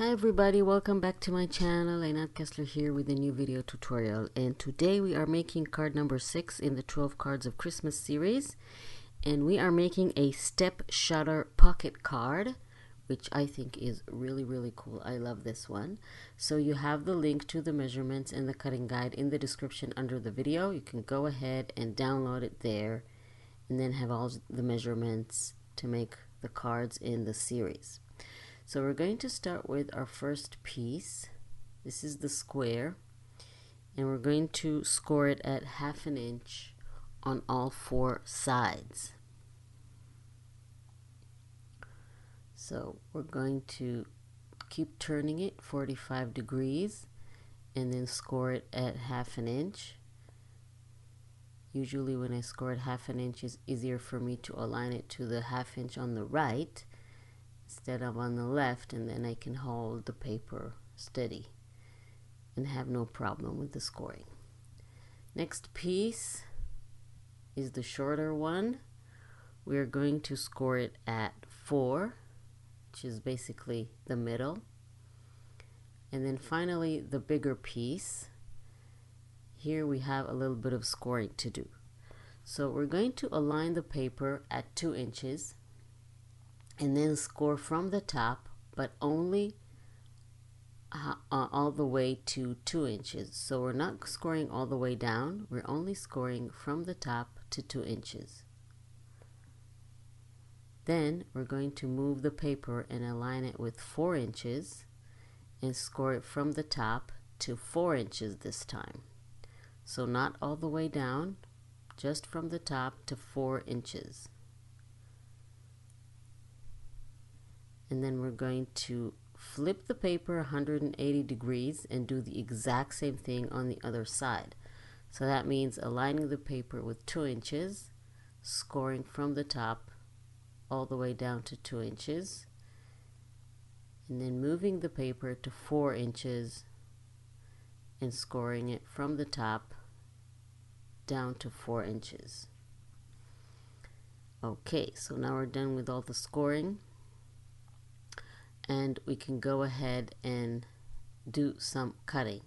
Hi everybody, welcome back to my channel. Einat Kessler here with a new video tutorial, and today we are making card number 6 in the 12 cards of Christmas series, and we are making a step shutter pocket card, which I think is really cool. I love this one. So you have the link to the measurements and the cutting guide in the description under the video. You can go ahead and download it there and then have all the measurements to make the cards in the series. So we're going to start with our first piece. This is the square, and we're going to score it at 1/2 inch on all 4 sides. So we're going to keep turning it 45 degrees and then score it at 1/2 inch. Usually when I score it 1/2 inch, it's easier for me to align it to the 1/2 inch on the right instead of on the left, and then I can hold the paper steady and have no problem with the scoring. Next piece is the shorter one. We're going to score it at 4, which is basically the middle. And then finally the bigger piece. Here we have a little bit of scoring to do. So we're going to align the paper at 2 inches and then score from the top, but only all the way to 2 inches. So we're not scoring all the way down, we're only scoring from the top to 2 inches. Then we're going to move the paper and align it with 4 inches and score it from the top to 4 inches this time. So not all the way down, just from the top to 4 inches. And then we're going to flip the paper 180 degrees and do the exact same thing on the other side. So that means aligning the paper with 2 inches, scoring from the top all the way down to 2 inches, and then moving the paper to 4 inches and scoring it from the top down to 4 inches. Okay, so now we're done with all the scoring, and we can go ahead and do some cutting.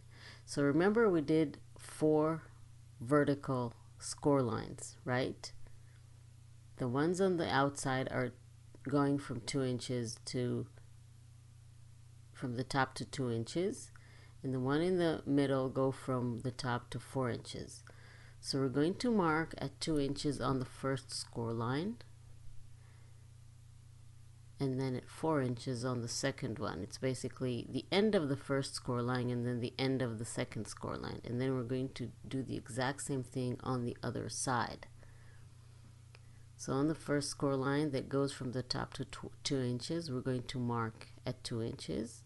So remember, we did 4 vertical score lines, right? The ones on the outside are going from 2 inches to from the top to 2 inches, and the one in the middle go from the top to 4 inches. So we're going to mark at 2 inches on the first score line, and then at 4 inches on the second one. It's basically the end of the first score line and then the end of the second score line. And then we're going to do the exact same thing on the other side. So on the first score line that goes from the top to 2 inches, we're going to mark at 2 inches.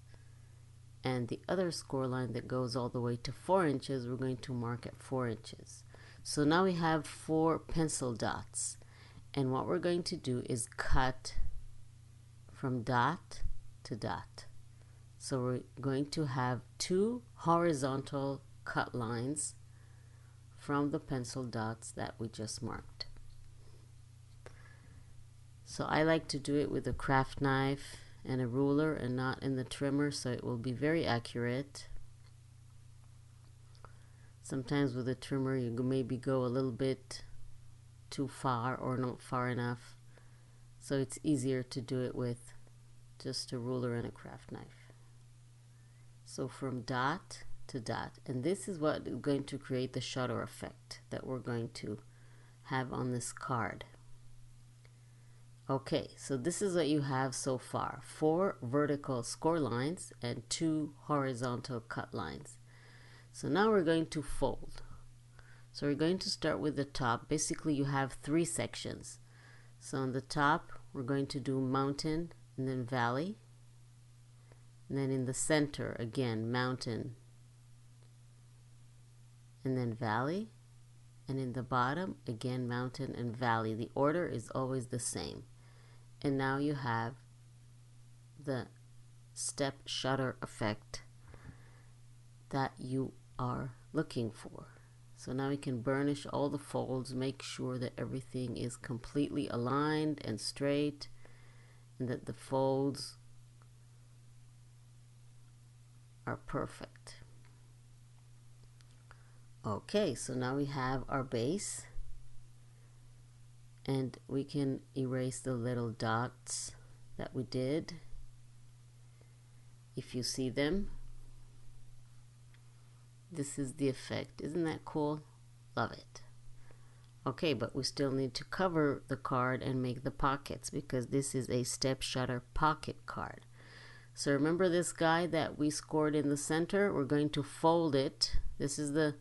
And the other score line that goes all the way to 4 inches, we're going to mark at 4 inches. So now we have 4 pencil dots. And what we're going to do is cut from dot to dot. So we're going to have 2 horizontal cut lines from the pencil dots that we just marked. So I like to do it with a craft knife and a ruler and not in the trimmer, so it will be very accurate. Sometimes with a trimmer you maybe go a little bit too far or not far enough, so it's easier to do it with just a ruler and a craft knife. So from dot to dot, and this is what is going to create the shutter effect that we're going to have on this card. Okay, so this is what you have so far: 4 vertical score lines and 2 horizontal cut lines. So now we're going to fold. So we're going to start with the top. Basically you have 3 sections. So on the top we're going to do mountain and then valley, and then in the center again mountain and then valley, and in the bottom again mountain and valley. The order is always the same. And now you have the step shutter effect that you are looking for. So now we can burnish all the folds, make sure that everything is completely aligned and straight, and that the folds are perfect. Okay, so now we have our base, and we can erase the little dots that we did if you see them. This is the effect. Isn't that cool? Love it. Okay, but we still need to cover the card and make the pockets because this is a step shutter pocket card. So remember this guy that we scored in the center? We're going to fold it. This is the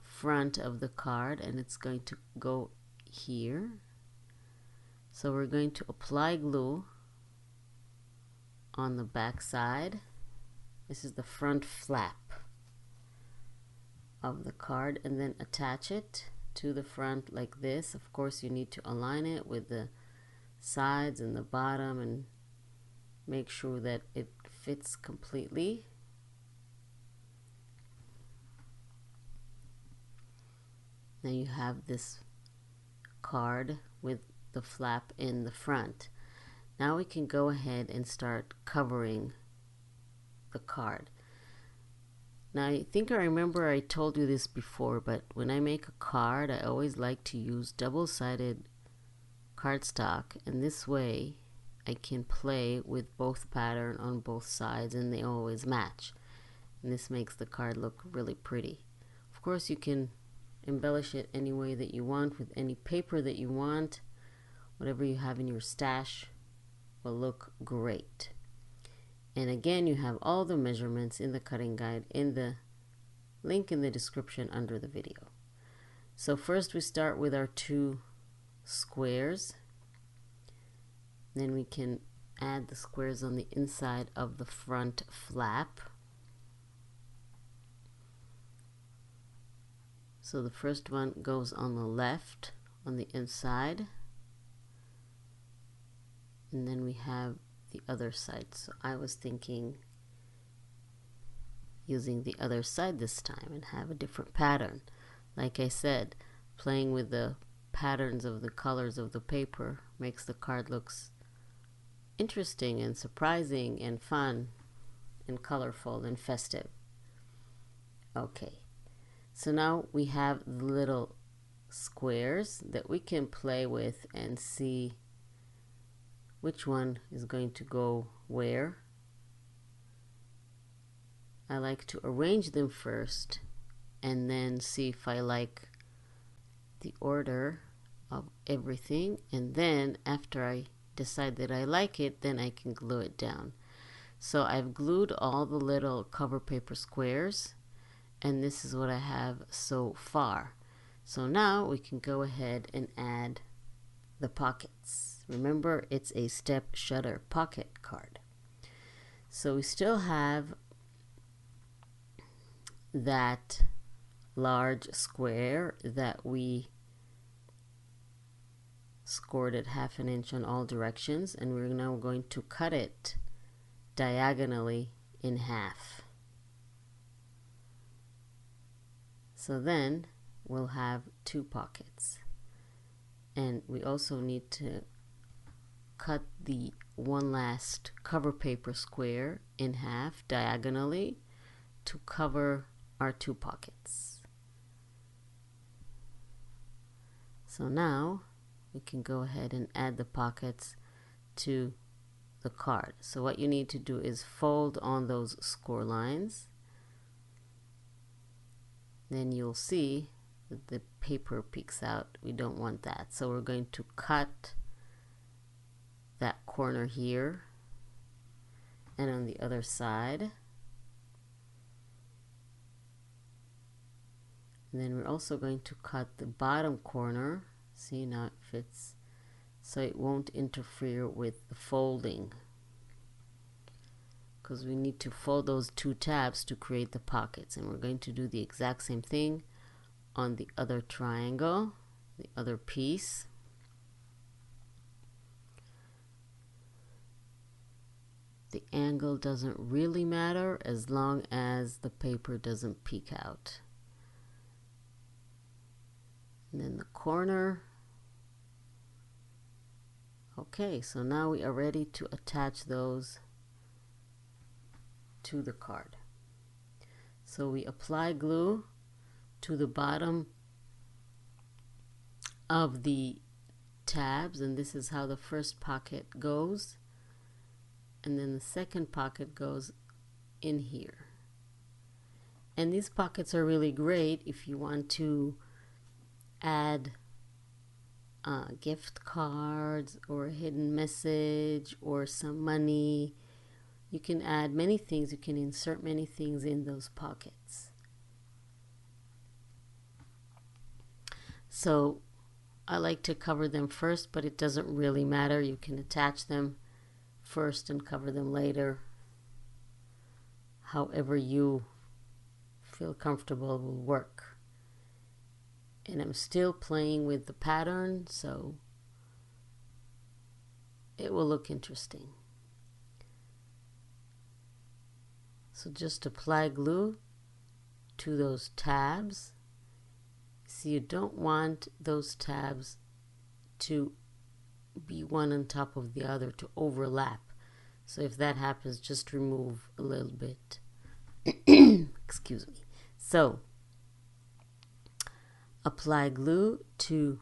front of the card and it's going to go here. So we're going to apply glue on the back side. This is the front flap of the card, and then attach it to the front like this. Of course, you need to align it with the sides and the bottom and make sure that it fits completely. Now you have this card with the flap in the front. Now we can go ahead and start covering the card. Now I think I remember I told you this before, but when I make a card I always like to use double-sided cardstock, and this way I can play with both pattern on both sides and they always match, and this makes the card look really pretty. Of course you can embellish it any way that you want with any paper that you want. Whatever you have in your stash will look great. And again, you have all the measurements in the cutting guide in the link in the description under the video. So first we start with our 2 squares. Then we can add the squares on the inside of the front flap. So the first one goes on the left on the inside, and then we have the other side. So I was thinking using the other side this time and have a different pattern. Like I said, playing with the patterns of the colors of the paper makes the card looks interesting and surprising and fun and colorful and festive. Okay, so now we have the little squares that we can play with and see which one is going to go where. I like to arrange them first and then see if I like the order of everything, and then after I decide that I like it, then I can glue it down. So I've glued all the little cover paper squares, and this is what I have so far. So now we can go ahead and add the pockets. Remember, it's a step shutter pocket card. So we still have that large square that we scored at 1/2 inch on all directions, and we're now going to cut it diagonally in half. So then we'll have 2 pockets, and we also need to cut the one last cover paper square in half diagonally to cover our 2 pockets. So now we can go ahead and add the pockets to the card. So what you need to do is fold on those score lines. Then you'll see that the paper peeks out. We don't want that. So we're going to cut that corner here and on the other side. And then we're also going to cut the bottom corner. See, now it fits, so it won't interfere with the folding, because we need to fold those 2 tabs to create the pockets, and we're going to do the exact same thing on the other triangle, the other piece. The angle doesn't really matter as long as the paper doesn't peek out. And then the corner. Okay, so now we are ready to attach those to the card. So we apply glue to the bottom of the tabs, and this is how the first pocket goes, and then the second pocket goes in here. And these pockets are really great if you want to add gift cards or a hidden message or some money. You can add many things. You can insert many things in those pockets. So I like to cover them first, but it doesn't really matter. You can attach them first and cover them later. However you feel comfortable will work. And I'm still playing with the pattern, so it will look interesting. So just apply glue to those tabs. So you don't want those tabs to be one on top of the other, to overlap. So if that happens, just remove a little bit. Excuse me. So apply glue to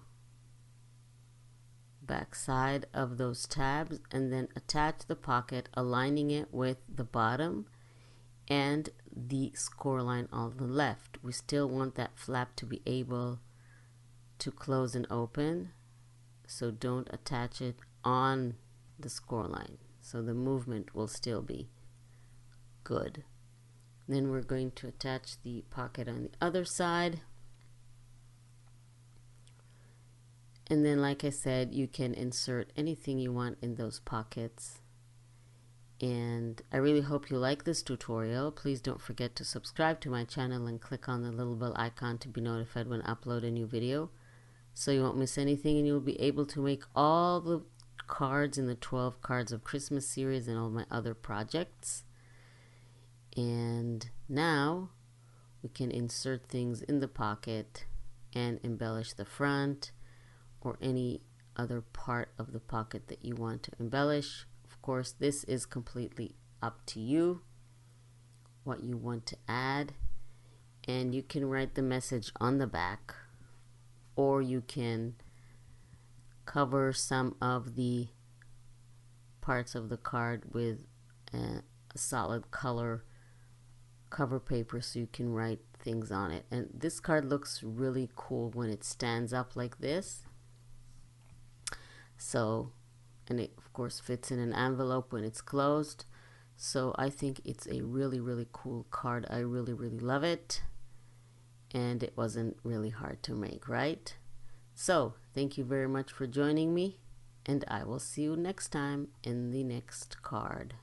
back side of those tabs and then attach the pocket, aligning it with the bottom and the score line on the left. We still want that flap to be able to close and open, so don't attach it on the score line, so the movement will still be good. Then we're going to attach the pocket on the other side. And then, like I said, you can insert anything you want in those pockets. And I really hope you like this tutorial. Please don't forget to subscribe to my channel and click on the little bell icon to be notified when I upload a new video, so you won't miss anything, and you'll be able to make all the cards in the 12 Cards of Christmas series and all my other projects. And now we can insert things in the pocket and embellish the front or any other part of the pocket that you want to embellish. Of course, this is completely up to you what you want to add, and you can write the message on the back, or you can cover some of the parts of the card with a solid color cover paper so you can write things on it. And this card looks really cool when it stands up like this. So, and it of course fits in an envelope when it's closed. So I think it's a really, really cool card. I really, really love it. And it wasn't really hard to make, right? So thank you very much for joining me, and I will see you next time in the next card.